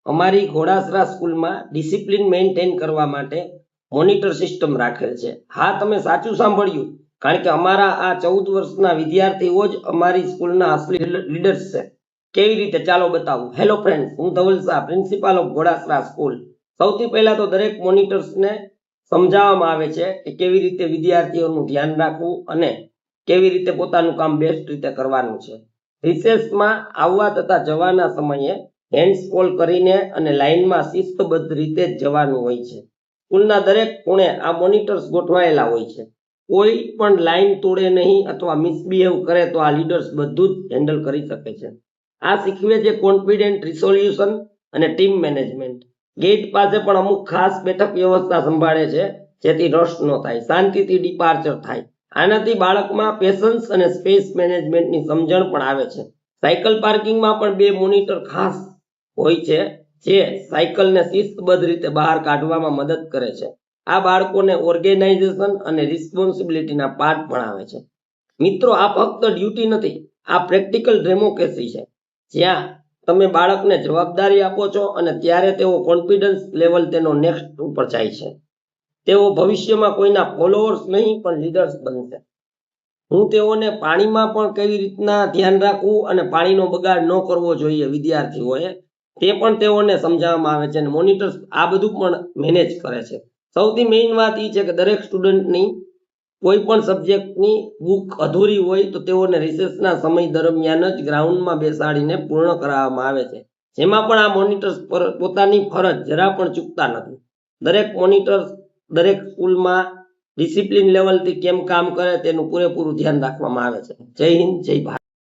અમારી ઘોડાસરા સ્કૂલમાં discipline maintain કરવા માટે મોનિટર સિસ્ટમ રાખેલ છે। હા, તમે સાચું સાંભળ્યું, કારણ કે અમારા આ 14 વર્ષના વિદ્યાર્થીઓ જ અમારી સ્કૂલના અસલી લીડર્સ છે। કેવી રીતે, ચાલો બતાવું। હેલો ફ્રેન્ડ્સ, હું Dhaval Shah, principal of Ghodasara school. સૌથી પહેલા તો દરેક મોનિટર્સને સમજાવવામાં આવે છે કે કેવી રીતે વિદ્યાર્થીઓનું ધ્યાન રાખવું અને કેવી રીતે પોતાનું કામ બેસ્ટ રીતે કરવાનું છે। રિસેસમાં આવવા તથા જવાના સમયે હેન્ડ્સ ફોલ્ડ કરીને અને લાઇનમાં શિસ્તબદ્ધ રીતે જ જવાનું હોય છે। સ્કૂલના દરેક ખૂણે આ મોનિટર્સ ગોઠવાયેલા હોય છે। કોઈ પણ લાઇન તોડે નહીં અથવા મિસબિહેવ કરે તો આ લીડર્સ બધું જ હેન્ડલ કરી શકે છે। આ શીખવે છે કોન્ફિડન્ટ રિસોલ્યુશન અને ટીમ મેનેજમેન્ટ। ગેટ પાસે પણ અમુક ખાસ બેઠક વ્યવસ્થા સંભાળે છે, જેથી રશ ન થાય, શાંતિથી ડિપાર્ચર થાય। આનાથી બાળકમાં પેશન્સ અને સ્પેસ મેનેજમેન્ટની સમજણ પણ આવે છે। સાયકલ પાર્કિંગમાં પણ 2 મોનિટર ખાસ હોય છે, જે સાયકલને શિસ્તબદ્ધ રીતે બહાર કાઢવામાં મદદ કરે છે। આ બાળકોને ઓર્ગેનાઇઝેશન અને રિસ્પોન્સિબિલિટીના પાઠ ભણાવે છે। મિત્રો, આ ફક્ત ડ્યુટી નથી, આ પ્રેક્ટિકલ ડેમોક્રેસી છે, જ્યાં તમે બાળકને જવાબદારી આપો છો અને ત્યારે તેઓ કોન્ફિડન્સ લેવલ તેનો નેક્સ્ટ ઉપર જાય છે। તેઓ ભવિષ્યમાં કોઈના ફોલોઅર્સ નહીં પણ લીડર્સ બનશે। હું તેઓને પાણીમાં પણ કેવી રીતના ધ્યાન રાખવું અને પાણીનો બગાડ ન કરવો જોઈએ વિદ્યાર્થીઓએ, તે પણ તેઓને સમજાવવામાં આવે છે અને મોનિટર્સ આ બધું પણ મેનેજ કરે છે। સૌથી મેઇન વાત એ છે કે દરેક સ્ટુડન્ટની કોઈ પણ સબ્જેક્ટની બુક અધૂરી હોય તો તેઓને રિસેસના સમય દરમિયાન જ ગ્રાઉન્ડમાં બેસાડીને પૂર્ણ કરાવવામાં આવે છે, જેમાં પણ આ મોનિટર્સ પોતાની ફરજ જરા પણ ચૂકતા નથી। દરેક મોનિટર્સ દરેક સ્કૂલમાં ડિસિપ્લિન લેવલથી કેમ કામ કરે તેનું પૂરેપૂરું ધ્યાન રાખવામાં આવે છે। જય હિન્દ, જય ભારત।